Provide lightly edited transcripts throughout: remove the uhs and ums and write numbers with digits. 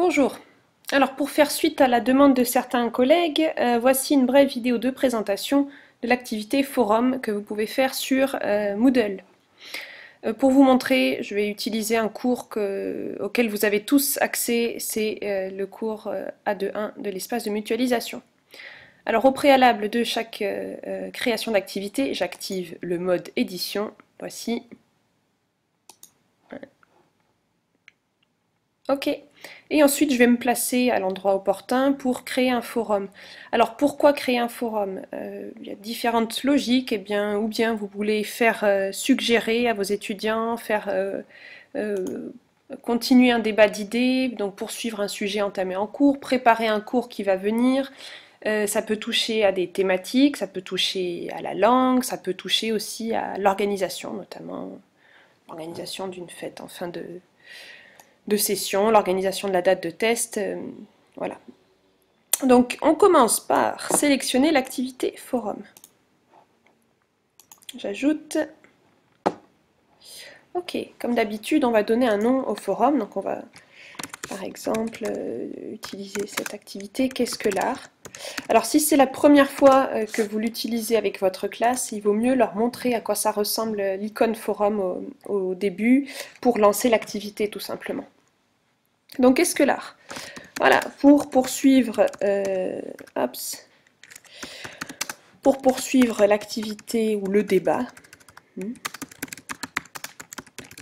Bonjour. Alors pour faire suite à la demande de certains collègues, voici une brève vidéo de présentation de l'activité forum que vous pouvez faire sur Moodle. Pour vous montrer, je vais utiliser un cours auquel vous avez tous accès, c'est le cours A2.1 de l'espace de mutualisation. Alors au préalable de chaque création d'activité, j'active le mode édition. Voici. Ok. Et ensuite, je vais me placer à l'endroit opportun pour créer un forum. Alors, pourquoi créer un forum? Il y a différentes logiques. Ou bien vous voulez faire suggérer à vos étudiants, faire continuer un débat d'idées, donc poursuivre un sujet entamé en cours, préparer un cours qui va venir. Ça peut toucher à des thématiques, ça peut toucher à la langue, ça peut toucher aussi à l'organisation, notamment l'organisation d'une fête en fin de session, l'organisation de la date de test, voilà. Donc on commence par sélectionner l'activité forum. J'ajoute. Ok, comme d'habitude, on va donner un nom au forum. Donc on va, par exemple, utiliser cette activité. Qu'est-ce que l'art? Alors si c'est la première fois que vous l'utilisez avec votre classe, il vaut mieux leur montrer à quoi ça ressemble l'icône forum au début pour lancer l'activité tout simplement. Donc qu'est-ce que l'art? Voilà, pour poursuivre l'activité ou le débat,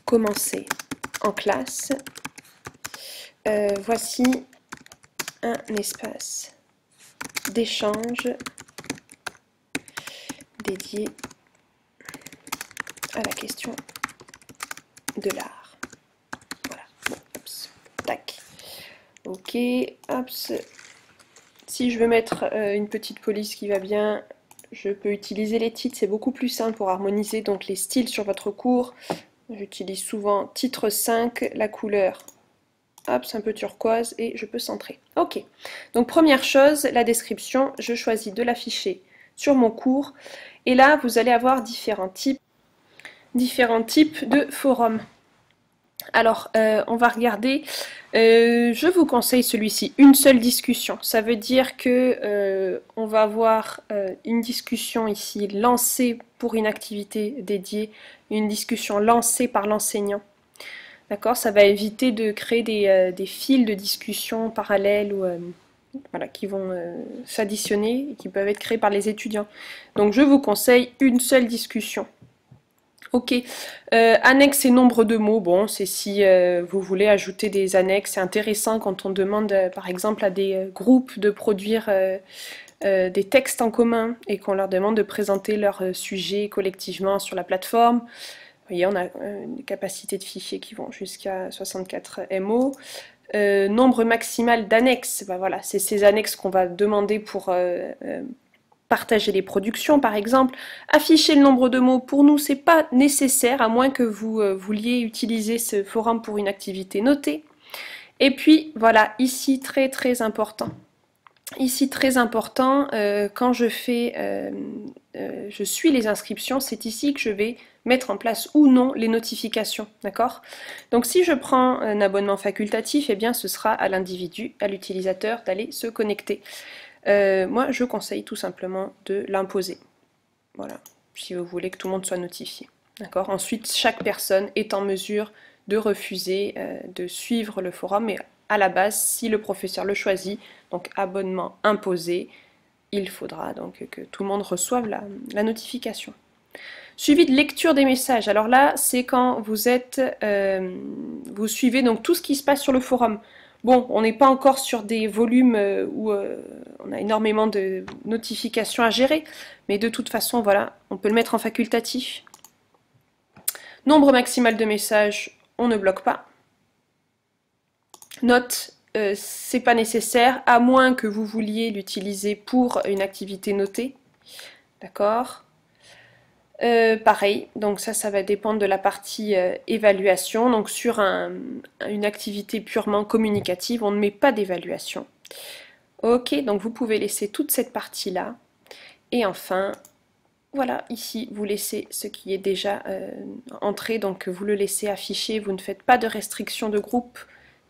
commencer en classe, voici un espace d'échange dédié à la question de l'art. Voilà, bon, hops, tac. Ok, hops. Si je veux mettre une petite police qui va bien, je peux utiliser les titres, c'est beaucoup plus simple pour harmoniser donc les styles sur votre cours. J'utilise souvent titre 5, la couleur, hop, c'est un peu turquoise et je peux centrer. Ok, donc première chose, la description, je choisis de l'afficher sur mon cours et là vous allez avoir différents types de forums. Alors, on va regarder, je vous conseille celui-ci, une seule discussion. Ça veut dire que on va avoir une discussion ici lancée pour une activité dédiée, une discussion lancée par l'enseignant. D'accord? Ça va éviter de créer des fils de discussion parallèles ou voilà, qui vont s'additionner et qui peuvent être créés par les étudiants. Donc je vous conseille une seule discussion. Ok, annexes et nombre de mots, bon, c'est si vous voulez ajouter des annexes, c'est intéressant quand on demande par exemple à des groupes de produire des textes en commun et qu'on leur demande de présenter leurs sujets collectivement sur la plateforme. Vous voyez, on a une capacité de fichiers qui vont jusqu'à 64 MO. Nombre maximal d'annexes, ben voilà, c'est ces annexes qu'on va demander pour partager les productions par exemple. Afficher le nombre de mots, pour nous c'est pas nécessaire à moins que vous vouliez utiliser ce forum pour une activité notée. Et puis voilà, ici très important. Ici très important, quand je suis les inscriptions, c'est ici que je vais mettre en place ou non les notifications, d'accord? Donc si je prends un abonnement facultatif, eh bien ce sera à l'individu, à l'utilisateur d'aller se connecter. Moi, je conseille tout simplement de l'imposer. Voilà, si vous voulez que tout le monde soit notifié. D'accord? Ensuite, chaque personne est en mesure de refuser de suivre le forum, mais à la base, si le professeur le choisit, donc abonnement imposé, il faudra donc que tout le monde reçoive la notification. Suivi de lecture des messages. Alors là, c'est quand vous suivez donc tout ce qui se passe sur le forum. Bon, on n'est pas encore sur des volumes où on a énormément de notifications à gérer, mais de toute façon, voilà, on peut le mettre en facultatif. Nombre maximal de messages, on ne bloque pas. Note, c'est pas nécessaire, à moins que vous vouliez l'utiliser pour une activité notée. D'accord? Pareil, donc ça va dépendre de la partie évaluation. Donc sur une activité purement communicative, on ne met pas d'évaluation. Ok, donc vous pouvez laisser toute cette partie-là. Et enfin, voilà, ici, vous laissez ce qui est déjà entré, donc vous le laissez afficher, vous ne faites pas de restriction de groupe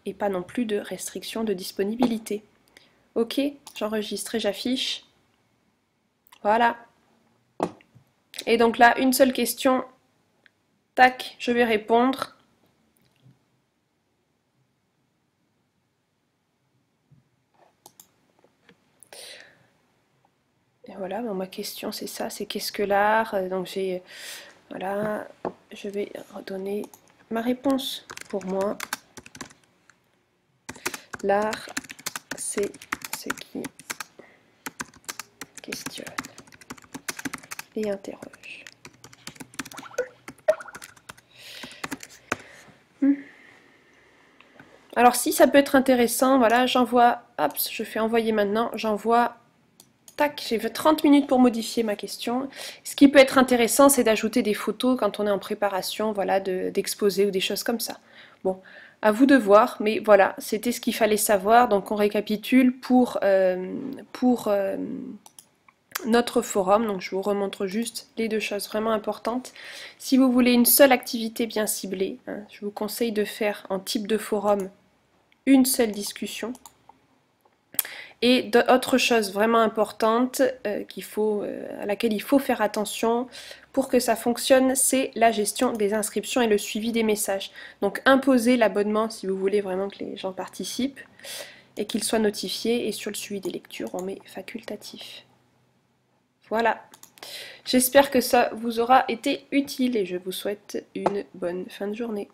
et pas non plus de restriction de disponibilité. Ok, j'enregistre et j'affiche. Voilà. Et donc là, une seule question. Tac, je vais répondre. Et voilà, bon, ma question c'est ça, c'est qu'est-ce que l'art? Donc j'ai, voilà, je vais redonner ma réponse pour moi. L'art, c'est ce qui questionne et interroge. Alors si ça peut être intéressant, voilà, j'envoie, hop, je fais envoyer maintenant, j'envoie, tac, j'ai fait 30 minutes pour modifier ma question. Ce qui peut être intéressant, c'est d'ajouter des photos quand on est en préparation, voilà, d'exposer ou des choses comme ça. Bon, à vous de voir, mais voilà, c'était ce qu'il fallait savoir. Donc on récapitule pour notre forum. Donc je vous remontre juste les deux choses vraiment importantes. Si vous voulez une seule activité bien ciblée, hein, je vous conseille de faire en type de forum une seule discussion. Et autre chose vraiment importante à laquelle il faut faire attention pour que ça fonctionne, c'est la gestion des inscriptions et le suivi des messages. Donc imposez l'abonnement si vous voulez vraiment que les gens participent et qu'ils soient notifiés. Et sur le suivi des lectures, on met facultatif. Voilà. J'espère que ça vous aura été utile et je vous souhaite une bonne fin de journée.